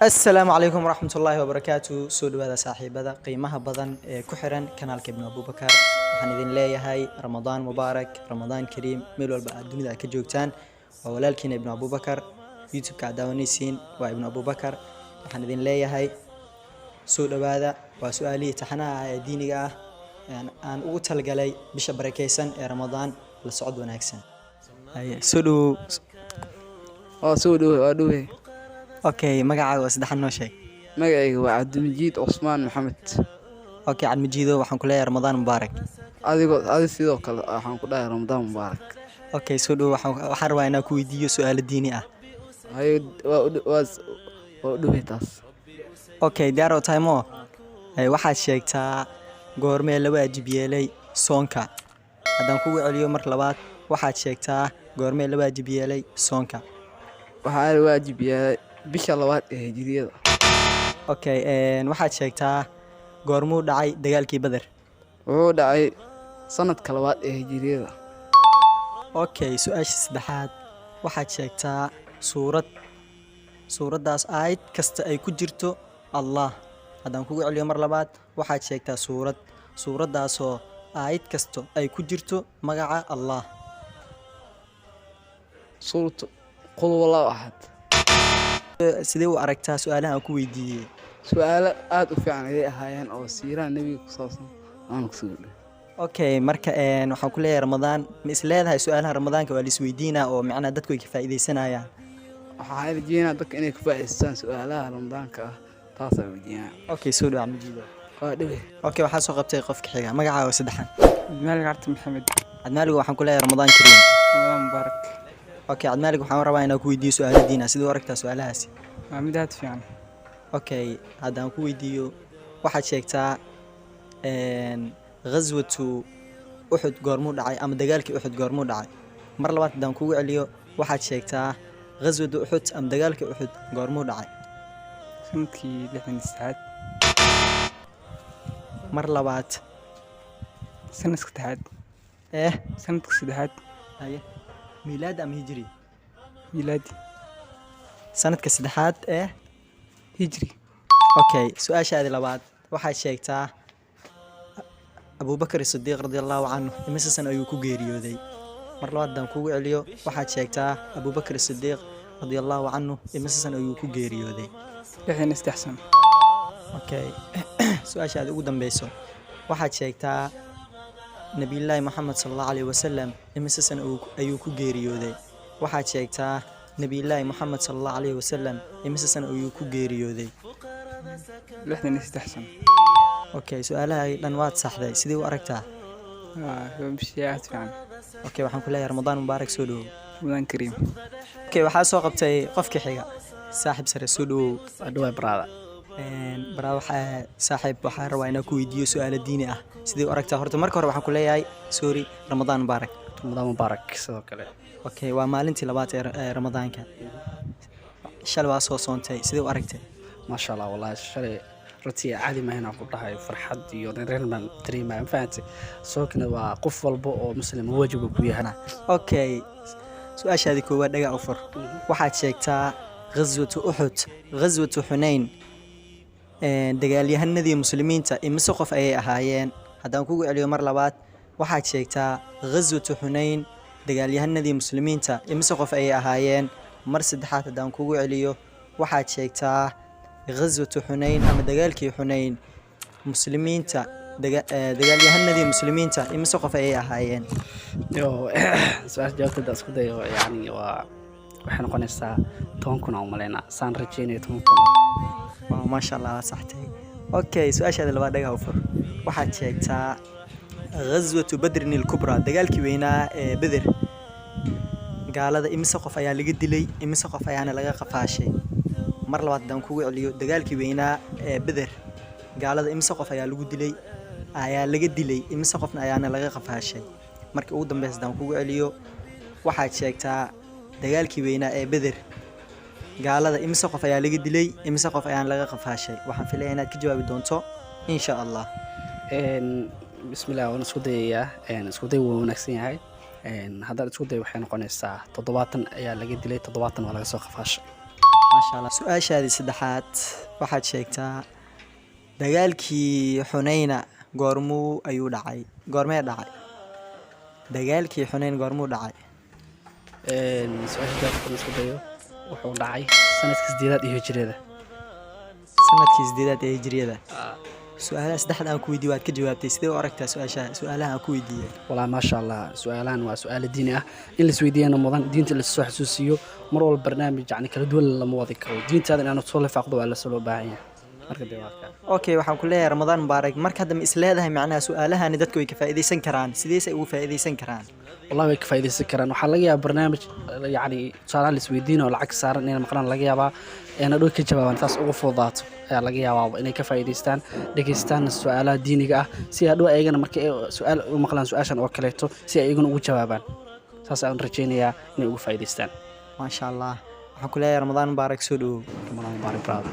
السلام عليكم ورحمة الله وبركاته سود هذا صاحب هذا قيمها بدن كحرا كنال ابن أبو بكر waxaan idin leeyahay Ramadaan Mubaarak Ramadaan Kariim meel walba aad dunida ka joogtaan waa walaalkiina Ibn Abu Bakar YouTube ka daawanaysiin waa Ibn Abu Bakar waxaan idin leeyahay soo dhawaada waa su'aalihi taxanaha ee diiniga ah aan ugu talgalay bisha barakeysan ee Ramadaan la socod wanaagsan ay soo dhaw okay magacaaga waa saddexan noo sheeg magacayga waa Cabdimajid Cusmaan Maxamed. okay Cabdimajid waxaan ku leeyahay Ramadaan Mubaarak adiga sidoo kale waxaan ku dhahay Ramadaan Mubaarak. okay soo dhaw waxaan rabaa inaan ku weydiiyo su'aalo diini ah waa dhaw taas okay diyaar time waxaad sheegtaa goormee la waajib yeelay soonka haddaan kugu celiyo mar labaad waxaad sheegtaa goormee la waajib yeelay soonka waxaa la waajib yeelay bisha labaad ee hijriyada. okay waxaad sheegtaa goormuu dhacay dagaalkii Badar wuxuu dhacay sanadka labaad ee hijriyada. okay su'aasha saddexaad waxaad sheegtaa suuradaas aayad kasta ay ku jirto Allah haddaan kugu celiyo mar labaad waxaad sheegtaa suuradaasoo aayad kasta ay ku jirto magaca Allah suuratu qul huwallahu ahad. sidee u aragtaa su'aalaha aan ku weydiiyay su'aalo aad u fiican ay ahaayeen oo siiraan nabiga ku saabsan aan ku su'aalay. okay marka waxaan ku leeyahay Ramadaan ma is leedahay su'aalaha Ramadaanka waa la isweydiinaa oo macna dadku ay ka faa'iideysanayaan waxaan rajeynayaa dadka inay ka faa'iideystaan su'aalaha Ramadaanka ah taas aan weydiinaa. okay soo dhaw Cabdimajid waa dhaw okay waxaa soo qabtay qofka xiga magacaaga saddexan Cabdimaalig Arti Maxamed. Cabdimaalig waxaan ku leeyahay Ramadaan Kariim Ramadaan Mubaarak. okay Cabdimaalig waxaan rabaa inaan ku weydiiyo su'aalo diini ah sidoo aragtaa su'aalahaasi waa mid aad fiican. okay haddaan ku weydiiyo waxaad sheegtaa ghazwatu Uhud goormuu dhacay ama dagaalkii Uhud goormuu dhacay mar labaad haddaan kugu celiyo waxaad sheegtaa ghazwatu Uhud ama dagaalkii Uhud goormuu dhacay sanadkii 69 mar labaad sanadka saddexaad sanadka saddexaad haye miilaad ama hijri miilaadi sanadka saddexaad hijri. okay su'aashaadi labaad waxaad sheegtaa Abu Bakr as-Siddiq radiyallahu anhu imisa sano ayuu ku geeriyooday mar labaad haddaan kugu celiyo waxaad sheegtaa Abu Bakr as-Siddiq radiyallahu anhu imisa sano ayuu ku geeriyooday 63 sano. okay su'aashaadi ugu dambayso waxaad sheegtaa nabiyullaahi Muhammad sallallahu alayhi wasallam imisa sano ayuu ku geeriyooday waxaad sheegtaa nabiyullaahi Muhammad sallallahu alayhi wasallam imisa sano ayuu ku geeriyooday 63 sano. okay su'aalaha dhan waad saxday sidee u aragtaa waa bishii aad fiican. okay waxaan ku leeyahay Ramadaan Mubaarak soo dhaw Ramadaan Kariim. okay waxaa soo qabtay qofka xiga saaxib sare soo dhaw adwa brada saaxib waxaan rabaa inaan ku weydiiyo su'aalo diini ah sidee u aragtaa horta marka hore waxaan ku leeyahay sorry Ramadaan Mubaarak. Ramadaan Mubaarak sidoo kale okay waa maalintii labaad ee Ramadaanka shalay waa soo soontay sidee u aragtay ما شاء الله والله شلي رتي عادي ما هنا قلتها فرحة iyo reerman dream fahanti sookna waa qof walba oo muslim waajib ku yahay. okay su'aashaadi koowaad dhaga u fur waxaad sheegtaa ghazwatu Uhud ghazwatu Hunayn dagaalyahanadii muslimiinta imise qof ayay ahaayeen haddaan kugu celiyo mar labaad waxaad sheegtaa ghazwatu Hunayn dagaalyahanadii muslimiinta imise qof ayay ahaayeen mar saddexaad haddaan kugu celiyo waxaad sheegtaa ghazwatu Hunayn ama dagaalkii Hunayn muslimiinta dagaalyahanadii muslimiinta imise qof ayay ahaayeen yo su'aal jawaabta isku dayo yani waa waxay noqonaysaa 10,000 oo maleyna saan rajeynay 10,000 ما شاء الله صحتي اوكي سؤال هذا لبعد دقيقه وفر waxaad sheegtaa ghazwatu badr al-kubra dagaalkii weynaa ee badr gaalada imisa qof ayaa laga dilay imisa qof ayaana laga qafaashay mar labaad dan kugu celiyo dagaalkii weynaa ee badr gaalada imisa qof ayaa laga dilay imisa qofna ayaana laga qafaashay markii ugu dambeysay dan kugu celiyo waxaad sheegtaa dagaalkii weynaa ee badr gaalada imisa qof ayaa laga dilay imisa qof ayaan laga qafaashay waxaan filayaa inaad ka jawaabi doonto insha Allah bismillaah waan isku dayayaa isku day wanaagsan yahay haddaan isku day waxay noqonaysaa 70 ayaa laga dilay 70 waa laga soo qafaashay maasha allah su-aashaadii saddexaad waxaad sheegtaa dagaalkii xunayna goormee dhacay dagaalkii xunayn goormuu dhacay su-aasha jawaabta isku dayo wuxuu dhacay sanadka 8aad iyo hijriyada. sanadkii 8aad ee hijriyada su-aalaha saddexda aan ku weydiiyey waad ka jawaabtay sidee u aragtaa su-aalaha aan ku weydiiyey والله ما شاء الله سؤالان وسؤال ديني إن السويديين مضان دين اللي حسوسيو مروا البرنامج يعني كلا دول لما وضع كرو دين هذا أنا تصلي فاقدوا على سلو باعية مركز دواكا okay waxaan ku leeyahay ramadaan mubaarak marka hadda ma isleedahay macnaha su-aalahani dadku way ka faa'iideysan karaan sidees ay ugu faa'iideysan karaan والله كفاية السكران وحلاقيها برنامج يعني صار لي سويدين ولا عكس صار إن مقرن لاقيها أنا دوك الجواب أنت أصلا فوضات لاقيها إن كفاية ديستان ديستان السؤال ديني سي هذا أيجنا مركي سؤال مقرن سؤال عشان وكلته سي أيجنا أقول جوابان ساس أن رجيني إن أقول فاية ديستان maasha allah waxaan ku leeyahay ramadaan mubaarak soo dhowow كمان مبارك برافو